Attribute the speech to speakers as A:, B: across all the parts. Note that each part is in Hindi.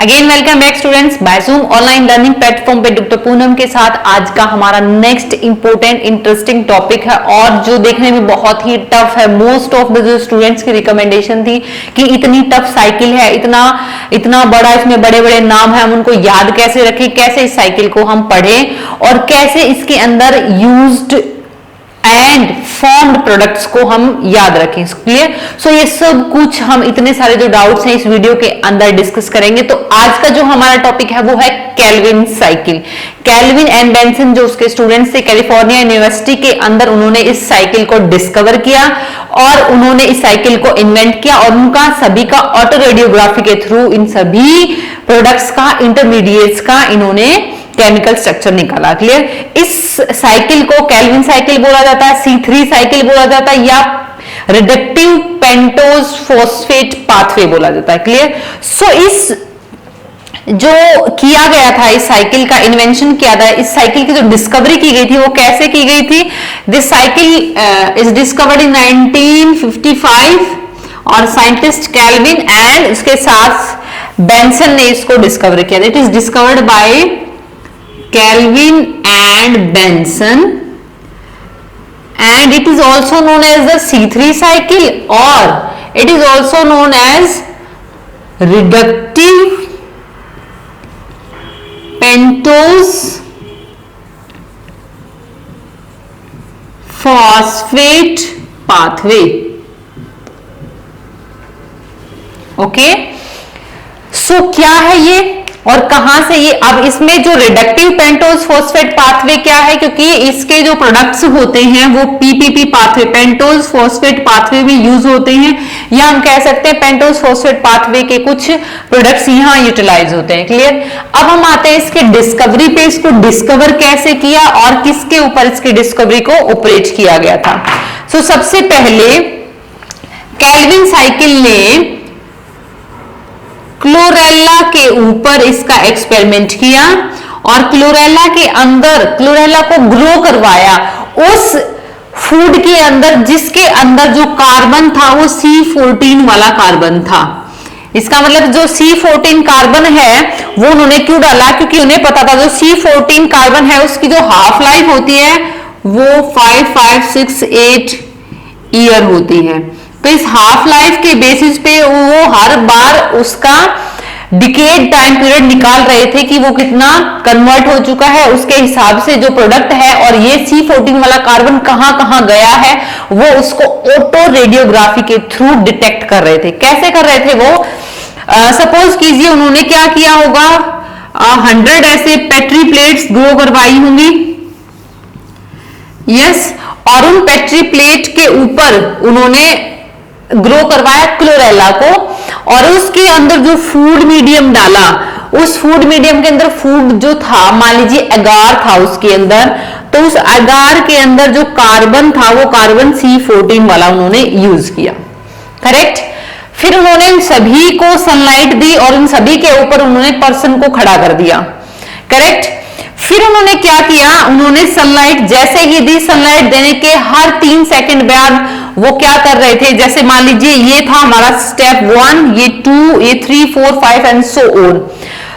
A: Again welcome back students by Zoom online learning platform पे डॉक्टर पूनम के साथ आज का हमारा नेक्स्ट इंपॉर्टेंट इंटरेस्टिंग टॉपिक है और जो देखने में बहुत ही टफ है। मोस्ट ऑफ द जो स्टूडेंट्स की रिकमेंडेशन थी कि इतनी टफ साइकिल है, इतना बड़ा, इसमें बड़े बड़े नाम है, हम उनको याद कैसे रखें, कैसे इस साइकिल को हम पढ़ें और कैसे इसके अंदर यूज्ड एंड फॉर्म्ड प्रोडक्ट्स को हम याद रखें। क्लियर? सो ये सब कुछ हम इतने सारे जो डाउट्स हैं इस वीडियो के अंदर डिस्कस करेंगे। तो आज का जो हमारा टॉपिक है वो है Calvin cycle. Kelvin and Benson जो उसके स्टूडेंट्स थे कैलिफोर्निया यूनिवर्सिटी के अंदर, उन्होंने इस साइकिल को डिस्कवर किया और उन्होंने इस साइकिल को इन्वेंट किया और उनका सभी का ऑटो रेडियोग्राफी के थ्रू इन सभी प्रोडक्ट्स का, इंटरमीडिएट्स का इन्होंने केमिकल स्ट्रक्चर निकाला। क्लियर? इस साइकिल को केल्विन साइकिल बोला जाता है, C3 साइकिल बोला जाता है या रिडक्टिव पेंटोज फॉस्फेट पाथवे बोला जाता है। क्लियर? सो इस जो किया गया था, इस साइकिल का इन्वेंशन किया था, इस साइकिल की जो डिस्कवरी की गई थी वो कैसे की गई थी? This cycle is discovered in 1955 और साइंटिस्ट केल्विन एंड उसके साथ बेंसन ने इसको डिस्कवर किया। It is discovered by Kelvin and Benson and it is also known as the C3 cycle or it is also known as reductive pentose phosphate pathway. Okay, so क्या है ये और कहां से ये? अब इसमें जो रिडक्टिव पेंटोज फॉस्फेट पाथवे क्या है, क्योंकि इसके जो प्रोडक्ट्स होते हैं वो PPP pathway, pentose phosphate pathway में यूज होते हैं, या हम कह सकते हैं पेंटोज फॉस्फेट पाथवे के कुछ प्रोडक्ट्स यहां यूटिलाइज होते हैं। क्लियर? अब हम आते हैं इसके डिस्कवरी पे। इसको डिस्कवर कैसे किया और किसके ऊपर इसकी डिस्कवरी को ऑपरेट किया गया था? सो सबसे पहले केल्विन साइकिल ने क्लोरेला के ऊपर इसका एक्सपेरिमेंट किया और क्लोरेला के अंदर क्लोरेला को ग्रो करवाया उस फूड के अंदर जिसके अंदर जो कार्बन था वो C14 वाला कार्बन था। इसका मतलब जो C14 कार्बन है वो उन्होंने क्यों डाला? क्योंकि उन्हें पता था जो C14 कार्बन है उसकी जो हाफ लाइफ होती है वो 5, 5, 6, 8 ईयर होती है। तो इस हाफ लाइफ के बेसिस पे वो हर बार उसका डिकेड टाइम पीरियड निकाल रहे थे कि वो कितना कन्वर्ट हो चुका है, उसके हिसाब से जो प्रोडक्ट है और ये C14 वाला कार्बन कहां गया है वो उसको ऑटो रेडियोग्राफी के थ्रू डिटेक्ट कर रहे थे। कैसे कर रहे थे वो? सपोज कीजिए उन्होंने क्या किया होगा, 100 ऐसे पेट्री प्लेट्स ग्रो करवाई होंगी। यस, और उन पेट्री प्लेट के ऊपर उन्होंने ग्रो करवाया क्लोरेला को और उसके अंदर जो फूड मीडियम डाला, उस फूड मीडियम के अंदर फूड जो था, मान लीजिए अगार था उसके अंदर, तो उस अगार के अंदर जो कार्बन था वो कार्बन C14 वाला उन्होंने यूज किया। करेक्ट? फिर उन्होंने उन सभी को सनलाइट दी और उन सभी के ऊपर उन्होंने पर्सन को खड़ा कर दिया। करेक्ट? फिर उन्होंने क्या किया? उन्होंने सनलाइट जैसे ही दी, सनलाइट देने के हर 3 सेकंड बाद वो क्या कर रहे थे? जैसे मान लीजिए ये था हमारा स्टेप 1, ये 2, ये 3, 4, 5 एंड सो ऑन।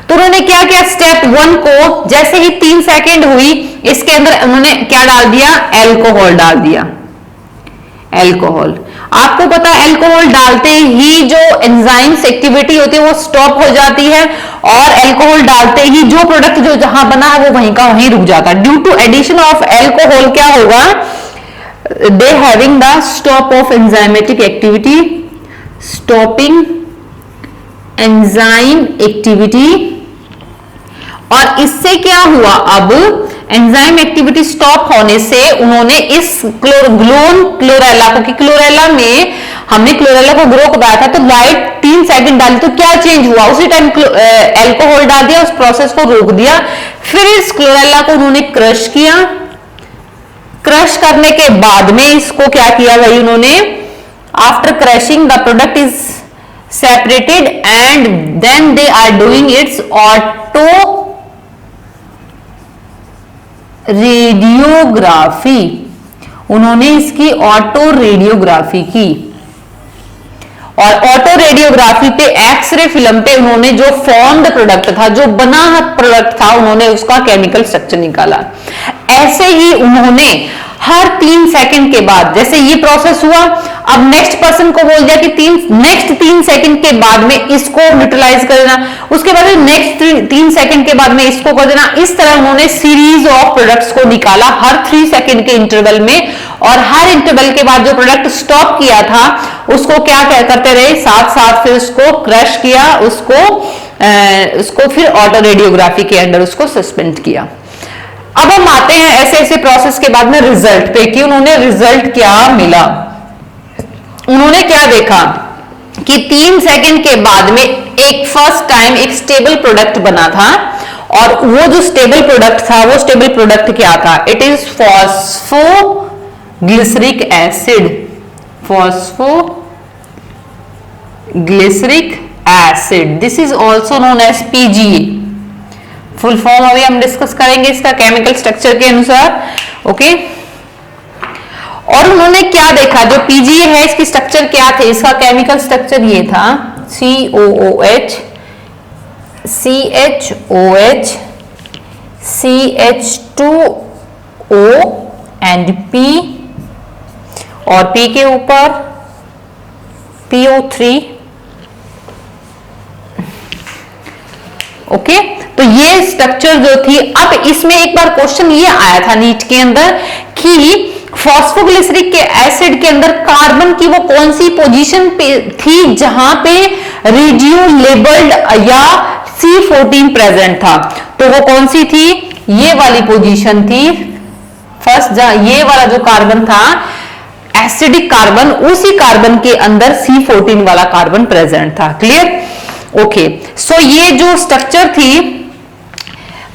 A: तो उन्होंने क्या किया? स्टेप 1 को जैसे ही 3 सेकंड हुई इसके अंदर उन्होंने क्या डाल दिया? एल्कोहल डाल दिया। एल्कोहल, आपको पता है एल्कोहल डालते ही जो एंजाइम्स एक्टिविटी होती है वो स्टॉप हो जाती है और एल्कोहल डालते ही जो प्रोडक्ट जो जहां बना है वो वहीं का वहीं रुक जाता है। Due to addition of alcohol क्या होगा? They having the stop of enzymatic activity, stopping enzyme activity. और इससे क्या हुआ? अब एंजाइम एक्टिविटी स्टॉप होने से उन्होंने इस क्लोरेला को, कि क्लोरेला में हमने क्लोरेला को ग्रो कराया था तो लाइट 3 सेकंड डाली तो क्या चेंज हुआ? उसी टाइम एल्कोहल डाल दिया, उस प्रोसेस को रोक दिया। फिर इस क्लोरेला को उन्होंने क्रश किया। क्रश करने के बाद में इसको क्या किया भाई उन्होंने? After crushing the product is separated and then they are doing its auto radiography. उन्होंने इसकी ऑटो रेडियोग्राफी की और ऑटो रेडियोग्राफी पे एक्सरे फिल्म पे उन्होंने जो फॉर्म्ड प्रोडक्ट था, जो बना प्रोडक्ट था, उन्होंने उसका केमिकल स्ट्रक्चर निकाला। ऐसे ही उन्होंने हर 3 सेकंड के बाद, जैसे ये प्रोसेस हुआ, अब नेक्स्ट पर्सन को बोल दिया कि नेक्स्ट 3 सेकंड के बाद में इसको न्यूट्रलाइज कर देना, उसके बाद नेक्स्ट 3 सेकंड के बाद में इसको कर देना। इस तरह उन्होंने सीरीज ऑफ प्रोडक्ट्स को निकाला हर 3 सेकंड के इंटरवल में, और हर इंटरवल के बाद जो प्रोडक्ट स्टॉप किया था उसको क्या करते रहे, साथ साथ फिर उसको क्रश किया, उसको फिर ऑटो रेडियोग्राफी के अंदर उसको सस्पेंड किया। अब हम आते हैं ऐसे ऐसे प्रोसेस के बाद में रिजल्ट पे कि उन्होंने रिजल्ट क्या मिला। उन्होंने क्या देखा कि 3 सेकंड के बाद में एक फर्स्ट टाइम एक स्टेबल प्रोडक्ट बना था, और वो जो स्टेबल प्रोडक्ट था, वो स्टेबल प्रोडक्ट क्या था, it is phosphoglyceric acid. Phosphoglyceric acid, this is also known as PGA. Full form अभी हम डिस्कस करेंगे इसका केमिकल स्ट्रक्चर के अनुसार, ओके। और उन्होंने क्या देखा, जो पीजीए है इसकी स्ट्रक्चर क्या थे, इसका केमिकल स्ट्रक्चर ये था COOH, CHOH, CH2O and P, और P के ऊपर PO3, ओके। तो ये स्ट्रक्चर जो थी, अब इसमें एक बार क्वेश्चन ये आया था नीट के अंदर कि फॉस्फोग्लिसरिक के एसिड के अंदर कार्बन की वो कौन सी पोजीशन पे थी जहां पे रेडियो लेबल्ड या C14 प्रेजेंट था, तो वो कौन सी थी, ये वाली पोजीशन थी फर्स्ट, ये वाला जो कार्बन था एसिडिक कार्बन, उसी कार्बन के अंदर C14 वाला कार्बन प्रेजेंट था। Clear, okay. सो ये जो स्ट्रक्चर थी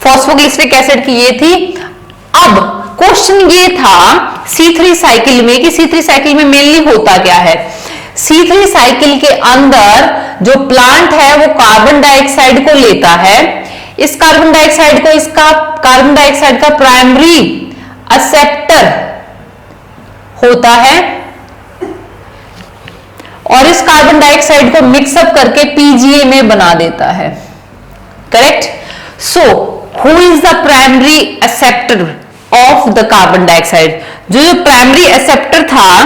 A: फॉस्फोग्लिसरिक एसिड की ये थी। अब क्वेश्चन ये था C3 साइकिल में कि C3 साइकिल में मेनली होता क्या है। C3 साइकिल के अंदर जो प्लांट है वो कार्बन डाइऑक्साइड को लेता है, इस कार्बन डाइऑक्साइड को, इसका कार्बन डाइऑक्साइड का प्राइमरी एक्सेप्टर होता है, और इस कार्बन डाइऑक्साइड को मिक्सअप करके पीजीए में बना देता है। Correct. So who is the primary acceptor of the carbon dioxide, जो प्राइमरी एक्सेप्टर था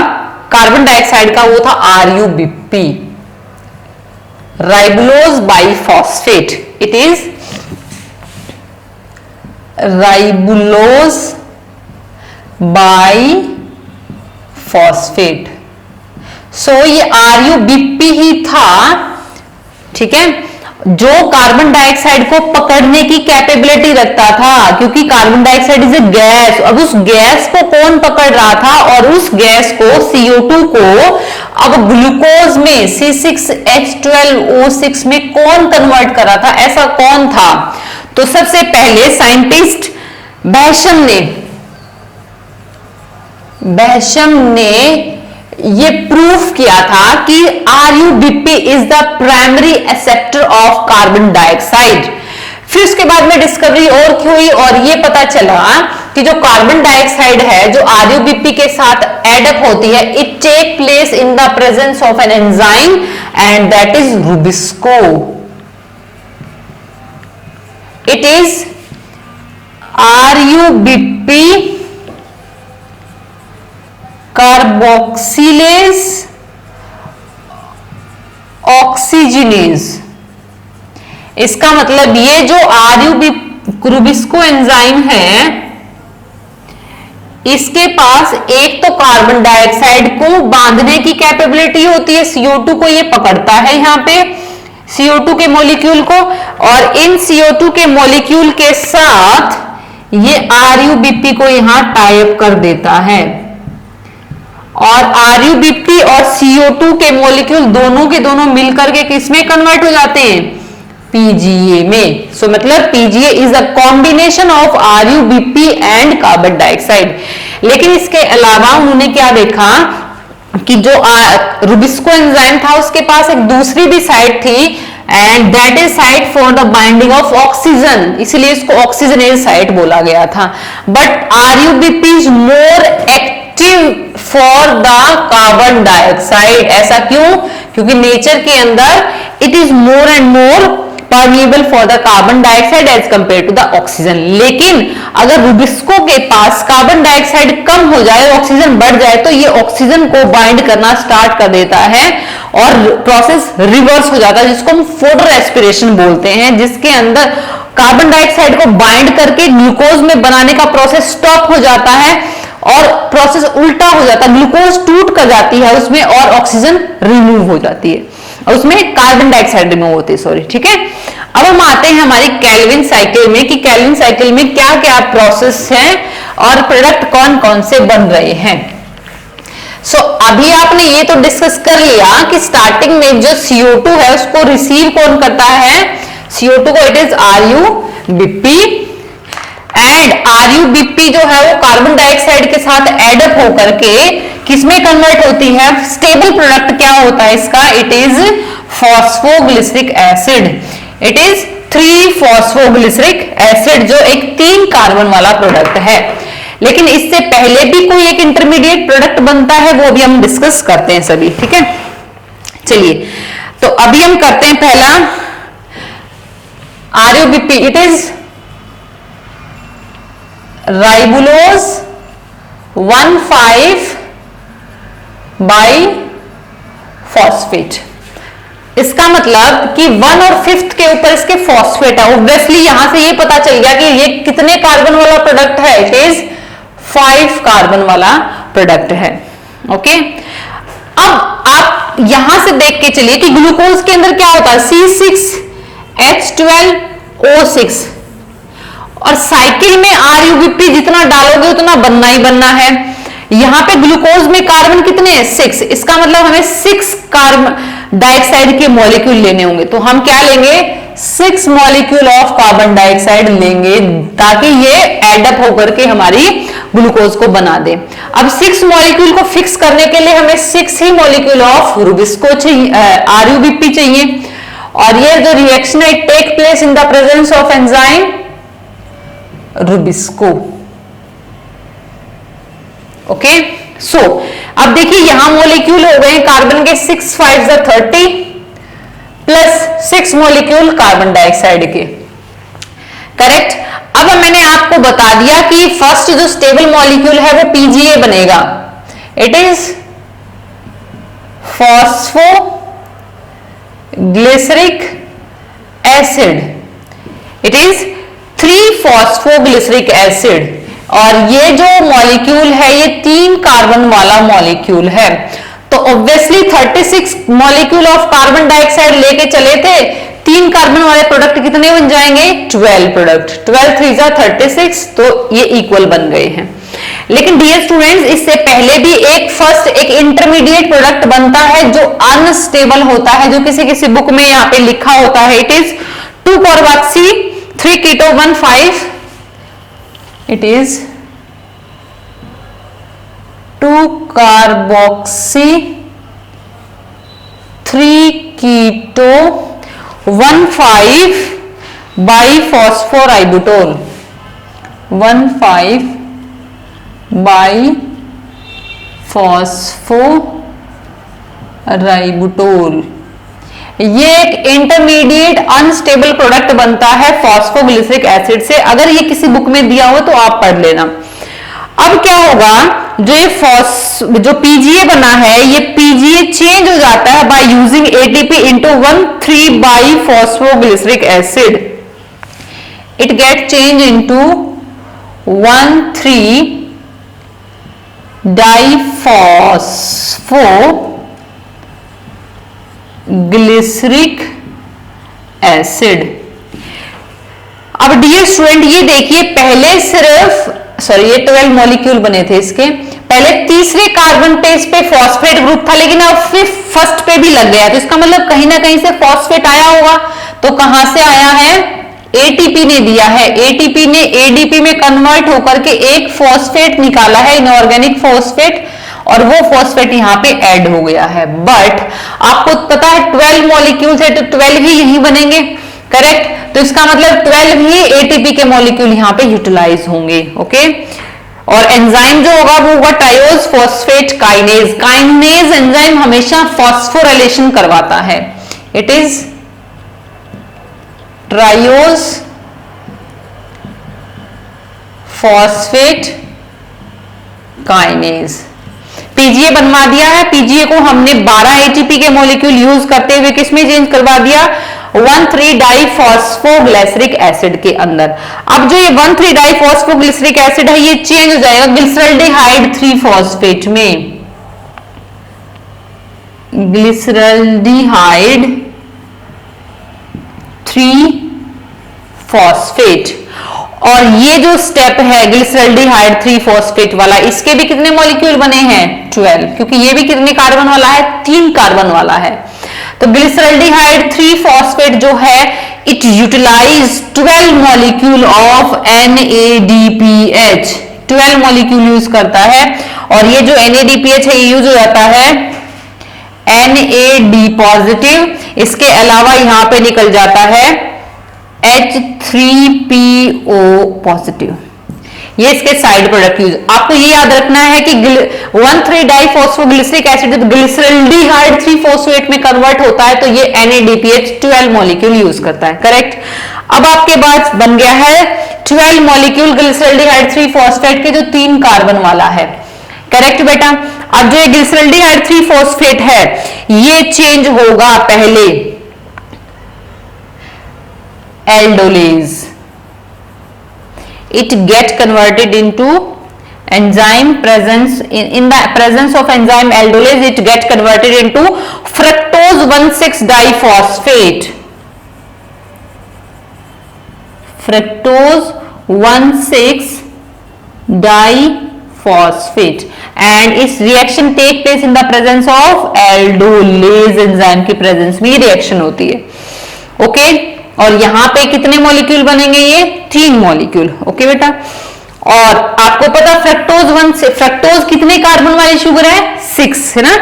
A: कार्बन डाइऑक्साइड का, वो था RUBP, ribulose biphosphate. It is ribulose biphosphate. So ये RUBP ही था, ठीक है, जो कार्बन डाइऑक्साइड को पकड़ने की कैपेबिलिटी रखता था, क्योंकि carbon dioxide is a gas. अब उस गैस को कौन पकड़ रहा था, और उस गैस को CO2 को अब ग्लूकोज में C6H12O6 में कौन कन्वर्ट कर रहा था, ऐसा कौन था। तो सबसे पहले साइंटिस्ट बैशम ने ये प्रूफ किया था कि RUBP is the primary acceptor of carbon dioxide. फिर उसके बाद में डिस्कवरी और की हुई, और ये पता चला कि जो कार्बन डाइऑक्साइड है जो RUBP के साथ एडअप होती है, it take place in the presence of an enzyme and that is rubisco. It is RUBP carboxylase oxygenase. इसका मतलब ये जो रुबिस्को एंजाइम है, इसके पास एक तो कार्बन डाइऑक्साइड को बांधने की कैपेबिलिटी होती है, CO2 को ये पकड़ता है यहां पे, CO2 के मॉलिक्यूल को, और इन CO2 के मॉलिक्यूल के साथ ये RUBP को यहां टाई अप कर देता है, और RUBP और CO2 के मॉलिक्यूल दोनों के दोनों मिलकर के किसमें कन्वर्ट हो जाते हैं, PGA में। सो मतलब PGA is a combination of RUBP and carbon dioxide. लेकिन इसके अलावा उन्होंने क्या देखा कि जो रुबिस्को एंजाइम था उसके पास एक दूसरी भी साइट थी, and that is site for the binding of oxygen, इसलिए इसको ऑक्सीजनेज साइट बोला गया था। But RUBP is more active for the carbon dioxide. ऐसा क्यों? क्योंकि नेचर के अंदर it is more and more permeable for the carbon dioxide as compare to the oxygen. लेकिन अगर रुबिस्को के पास कार्बन डाइऑक्साइड कम हो जाए, ऑक्सीजन बढ़ जाए, तो ये ऑक्सीजन को बाइंड करना स्टार्ट कर देता है और प्रोसेस रिवर्स हो जाता है, जिसको हम फोटो रेस्पिरेशन बोलते हैं, जिसके अंदर कार्बन डाइऑक्साइड को बाइंड करके ग्लूकोज में बनाने का प्रोसेस स्टॉप हो जाता है और प्रोसेस उल्टा हो जाता है, ग्लूकोज टूट कर जाती है उसमें और ऑक्सीजन रिमूव हो जाती है, और उसमें कार्बन डाइऑक्साइड रिमूव होती है, सॉरी, ठीक है। अब हम आते हैं हमारी केल्विन साइकिल में कि केल्विन साइकिल में क्या क्या प्रोसेस हैं और प्रोडक्ट कौन कौन से बन रहे हैं। अभी आपने ये तो डिस्कस कर लिया कि स्टार्टिंग में जो CO2 है उसको रिसीव कौन करता है, CO2 को it is RuBp, and RuBp जो है वो कार्बन डाइऑक्साइड के साथ एडअप होकर के किसमें कन्वर्ट होती है, स्टेबल प्रोडक्ट क्या होता है इसका, it is phosphoglyceric acid, it is 3-फॉस्फोग्लिसरिक acid, जो एक 3 कार्बन वाला प्रोडक्ट है। लेकिन इससे पहले भी कोई एक इंटरमीडिएट प्रोडक्ट बनता है, वो भी हम डिस्कस करते हैं सभी, ठीक है। चलिए, तो अभी हम करते हैं पहला RuBp, इट इज राइबुलोज 1,5-बाइफॉस्फेट। इसका मतलब कि 1 और 5th के ऊपर इसके फॉस्फेट है। ऑब्वियसली यहां से ये पता चल गया कि ये कितने कार्बन वाला प्रोडक्ट है, इट इज 5 कार्बन वाला प्रोडक्ट है, ओके। अब आप यहां से देख के चलिए कि ग्लूकोज के अंदर क्या होता है, C6H12O6, और साइकिल में RuBp जितना डालोगे उतना बनना ही बनना है। यहां पे ग्लूकोज में कार्बन कितने हैं, 6, इसका मतलब हमें 6 कार्बन डाइऑक्साइड के मॉलिक्यूल लेने होंगे, तो हम क्या लेंगे, 6 मॉलिक्यूल ऑफ कार्बन डाइऑक्साइड लेंगे ताकि ये एडअप होकर के हमारी ग्लूकोज को बना दे। अब 6 मॉलिक्यूल को फिक्स करने के लिए हमें 6 ही मॉलिक्यूल ऑफ रुबिस्को चाहिए, RuBp चाहिए, और ये जो रिएक्शन है take place in the presence of enzyme rubisco, okay. So अब देखिए यहां मॉलिक्यूल हो गए कार्बन के 6×5=30 प्लस 6 मॉलिक्यूल कार्बन डाइऑक्साइड के, करेक्ट। अब मैंने आपको बता दिया कि फर्स्ट जो स्टेबल मॉलिक्यूल है वो PGA बनेगा, it is phosphoglyceric acid, it is 3-फॉस्फोग्लिसरिक acid, और ये जो मॉलिक्यूल है ये 3 कार्बन वाला मॉलिक्यूल है। तो obviously 36 molecule of carbon dioxide लेके चले थे, 3 कार्बन वाले प्रोडक्ट कितने बन जाएंगे, 12 प्रोडक्ट, 12×3=36, तो ये इक्वल बन गए हैं। लेकिन डियर स्टूडेंट्स, इससे पहले भी एक इंटरमीडिएट प्रोडक्ट बनता है जो अनस्टेबल होता है, जो किसी किसी बुक में यहाँ पे लिखा होता है, इट इज 2-कार्बोक्सी 3-keto-1,5, it is 2-carboxy 3-keto-1,5 biphosphorybutal, 1,5 biphosphorybutal। ये एक इंटरमीडिएट अनस्टेबल प्रोडक्ट बनता है फॉस्फोग्लिसरिक एसिड से। अगर ये किसी बुक में दिया हो तो आप पढ़ लेना। अब क्या होगा, जो PGA बना है ये PGA चेंज हो जाता है by using ATP into 1,3-biphosphoglyseric acid, it get change into 1,3-diphosphoglyceric acid. अब डियर स्टूडेंट ये देखिए, पहले ये 12 मॉलिक्यूल बने थे इसके, पहले तीसरे कार्बन पे इस पे फॉस्फेट ग्रुप था, लेकिन अब फर्स्ट पे भी लग गया, तो इसका मतलब कहीं ना कहीं से फॉस्फेट आया होगा। तो कहां से आया है, ATP ने दिया है, ATP ने ADP में कन्वर्ट होकर के एक फॉस्फेट निकाला है, इनऑर्गेनिक फॉस्फेट, और वो फॉस्फेट यहाँ पे ऐड हो गया है। बट आपको पता है 12 मॉलिक्यूल्स है तो 12 ही यही बनेंगे, करेक्ट। तो इसका मतलब 12 ही ATP के मॉलिक्यूल यहाँ पे यूटिलाइज होंगे, ओके। और एंजाइम जो होगा वो होगा triose phosphate kinase. Kinase enzyme हमेशा फॉस्फोराइलेशन करवाता है। It is triose phosphate kinase. PGA बनवा दिया है। पीजीए को हमने 12 एटीपी के मॉलिक्यूल यूज करते हुए किसमें चेंज करवा दिया, 1,3-डाइफॉस्फोग्लिसरिक एसिड के अंदर। अब जो ये 1,3-डाइफॉस्फोग्लिसरिक एसिड है ये चेंज हो जाएगा ग्लिसरल्डिहाइड 3-फॉस्फेट में। ग्लिसरल्डिहाइड 3-फॉस्फेट। और ये जो स्टेप है ग्लिसरल्डिहाइड 3-फॉस्फेट वाला, इसके भी कितने मॉलिक्यूल बने हैं, 12, क्योंकि ये भी कितने कार्बन वाला है, 3 कार्बन वाला है। तो ग्लिसरल्डिहाइड 3-फॉस्फेट जो है it utilize 12 molecule of NADPH। 12 molecule use करता है। और ये जो NADPH है ये यूज हो जाता है NAD पॉजिटिव। इसके अलावा यहां पे निकल जाता है H3PO पॉजिटिव। ये इसके साइड प्रोडक्ट यूज। आपको ये याद रखना है कि 1,3-डाइफॉस्फोग्लिसरिक एसिड जब ग्लिसरल्डिहाइड 3-फॉस्फेट में कन्वर्ट होता है तो ये NADPH 12 मॉलिक्यूल यूज करता है। करेक्ट। अब आपके पास बन गया है 12 मॉलिक्यूल ग्लिसरल्डिहाइड 3-फॉस्फेट के जो 3 कार्बन वाला है। करेक्ट बेटा। अब जो ये ग्लिसरल्डिहाइड 3-फॉस्फेट है ये चेंज होगा पहले aldolase. It get converted into enzyme presence in the presence of enzyme aldolase it get converted into fructose 1,6-diphosphate. Fructose 1,6-diphosphate and its reaction take place in the presence of aldolase enzyme की presence में रिएक्शन होती है। ओके। और यहां पे कितने मॉलिक्यूल बनेंगे, ये 3 मॉलिक्यूल। ओके बेटा। और आपको पता फ्रक्टोज कितने कार्बन वाली शुगर है, 6 है ना।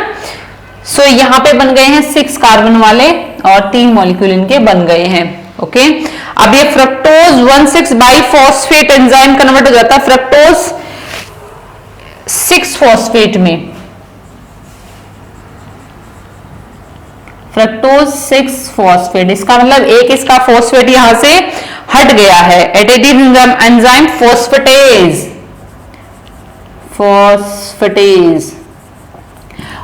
A: सो यहां पे बन गए हैं 6 कार्बन वाले और 3 मॉलिक्यूल इनके बन गए हैं। ओके। अब ये फ्रक्टोज 1,6-बाइफॉस्फेट एंजाइम कन्वर्ट हो जाता है फ्रक्टोज 6-फॉस्फेट में। फ्रक्टोज 6-फॉस्फेट, इसका मतलब एक इसका फॉस्फेट यहां से हट गया है। Additive enzyme phosphatase.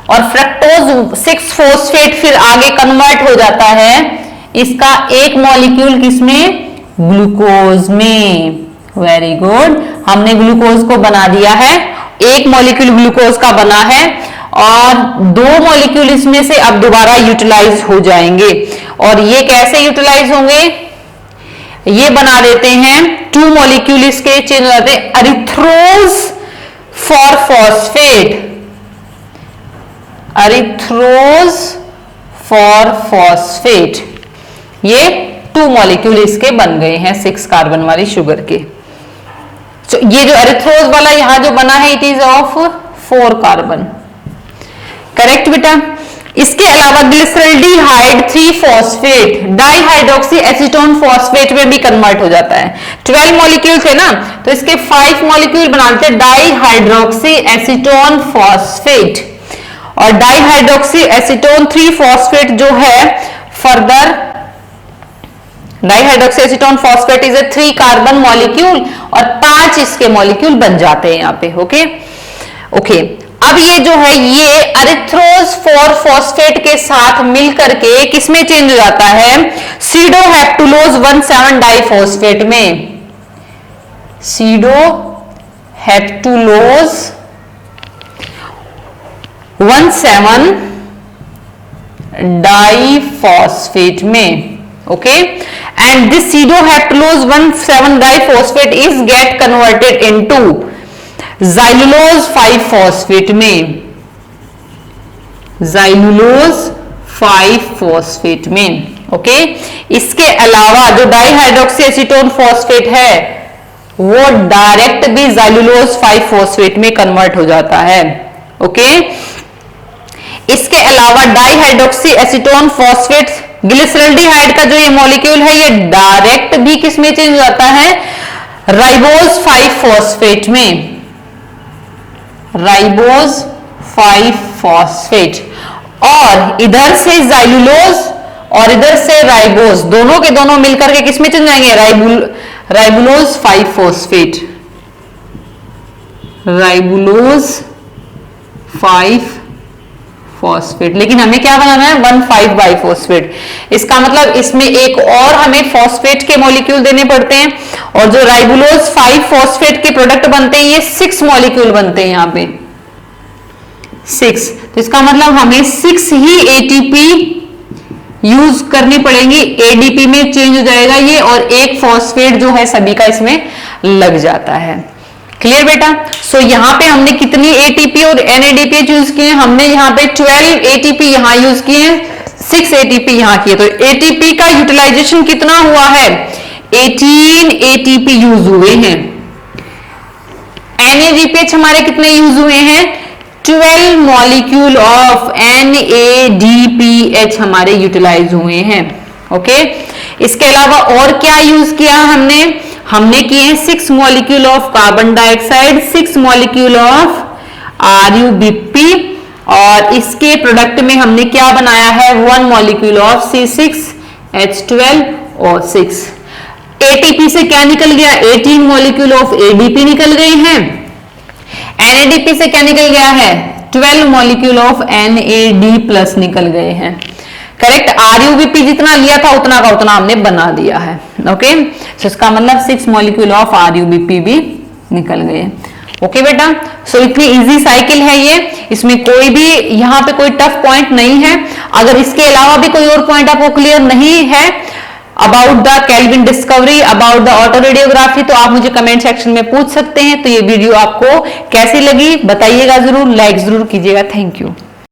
A: और फ्रक्टोज 6-फॉस्फेट फिर आगे कन्वर्ट हो जाता है इसका एक मॉलिक्यूल किसमें, ग्लूकोज में। Very good. हमने ग्लूकोज को बना दिया है, एक मॉलिक्यूल ग्लूकोज का बना है और 2 मॉलिक्यूल इसमें से अब दोबारा यूटिलाइज हो जाएंगे। और ये कैसे यूटिलाइज होंगे, ये बना देते हैं 2 मॉलिक्यूल इसके चेंज हो जाते हैं अरिथ्रोज 4-फॉस्फेट। अरिथ्रोज 4-फॉस्फेट, ये 2 मॉलिक्यूल इसके बन गए हैं 6 कार्बन वाली शुगर के। तो ये जो अरिथ्रोज वाला यहां जो बना है it is of 4 carbon. Correct बेटा। इसके अलावा ग्लिसरल्डिहाइड 3-फॉस्फेट डाइहाइड्रोक्सी एसीटोन फॉस्फेट में भी कन्वर्ट हो जाता है। 12 मॉलिक्यूल थे ना, तो इसके 5 मॉलिक्यूल बनाते हैं डाइहाइड्रोक्सी एसीटोन फॉस्फेट। और डाइहाइड्रोक्सी एसीटोन 3-फॉस्फेट जो है further dihydroxy acetone phosphate is a 3 carbon molecule और 5 इसके मॉलिक्यूल बन जाते हैं यहाँ पे। Okay okay. अब ये जो है ये अरिथ्रोज 4-फॉस्फेट के साथ मिलकर के किसमें चेंज हो जाता है, सीडोहेप्टुलोज 1,7-डाइफॉस्फेट में। सीडोहेप्टुलोज 1,7-डाइफॉस्फेट में। ओके। एंड दिस सीडोहेप्टुलोज 1,7-डाइफॉस्फेट is get converted into xylulose 5-फॉस्फेट में। ज़ाइलुलोज 5-फॉस्फेट में। ओके। इसके अलावा जो डाइहाइड्रोक्सी एसीटोन फॉस्फेट है वो डायरेक्ट भी ज़ाइलुलोज 5-फॉस्फेट में कन्वर्ट हो जाता है। ओके। इसके अलावा डाइहाइड्रोक्सी एसीटोन फॉस्फेट ग्लिसरल्डिहाइड का जो ये मॉलिक्यूल है ये डायरेक्ट भी किसमें चेंज हो जाता है, राइबोज 5-फॉस्फेट में। राइबोज 5 फॉस्फेट, और इधर से जाइलुलोज और इधर से राइबोज, दोनों के दोनों मिलकर के किसमें चल जाएंगे, राइबुलोज 5 फॉस्फेट, राइबुलोज 5 फॉस्फेट। लेकिन हमें क्या बनाना है, 1,5 बाइफॉस्फेट। इसका मतलब इसमें एक और हमें फॉस्फेट के मॉलिक्यूल देने पड़ते हैं, और जो राइबुलोज 5 फॉस्फेट के प्रोडक्ट बनते हैं ये 6 मॉलिक्यूल बनते हैं यहाँ पे 6। तो इसका मतलब हमें 6 ही एटीपी यूज करनी पड़ेंगी, एडीपी में चेंज हो जाएगा ये, और एक फॉस्फेट जो है सभी का इसमें लग जाता है। क्लियर बेटा? सो यहाँ पे हमने कितनी एटीपी और एनएडीपी यूज किए, हमने यहाँ पे 12 एटीपी यहाँ यूज किए हैं, 6 एटीपी यहाँ किए। तो एटीपी का यूटिलाइजेशन कितना हुआ है, 18 एटीपी यूज हुए हैं। एनएडीपीएच हमारे कितने यूज हुए हैं, 12 मॉलिक्यूल ऑफ NADPH हमारे यूटिलाइज हुए हैं। ओके, इसके अलावा और क्या यूज किया हमने किए हैं 6 molecule of carbon dioxide, 6 molecule of RuBP, और इसके प्रोडक्ट में हमने क्या बनाया है, 1 मॉलिक्यूल ऑफ C6H12O6। एटीपी से क्या निकल गया, 18 मॉलिक्यूल ऑफ ADP निकल गए हैं। NADP से क्या निकल गया है, 12 मॉलिक्यूल ऑफ NAD+ निकल गए हैं। करेक्ट, RuBP जितना लिया था उतना का उतना हमने बना दिया है। ओके, सो इसका मतलब 6 मॉलिक्यूल ऑफ RuBP भी निकल गए। ओके बेटा, सो इतनी इजी साइकिल है ये, इसमें कोई भी यहाँ पे कोई टफ पॉइंट नहीं है। अगर इसके अलावा भी कोई और पॉइंट आपको क्लियर नहीं है about the kelvin discovery, about the auto radiography, तो आप मुझे कमेंट सेक्शन में पूछ सकते हैं। तो ये वीडियो आपको कैसी लगी बताइएगा जरूर, लाइक जरूर कीजिएगा। Thank you.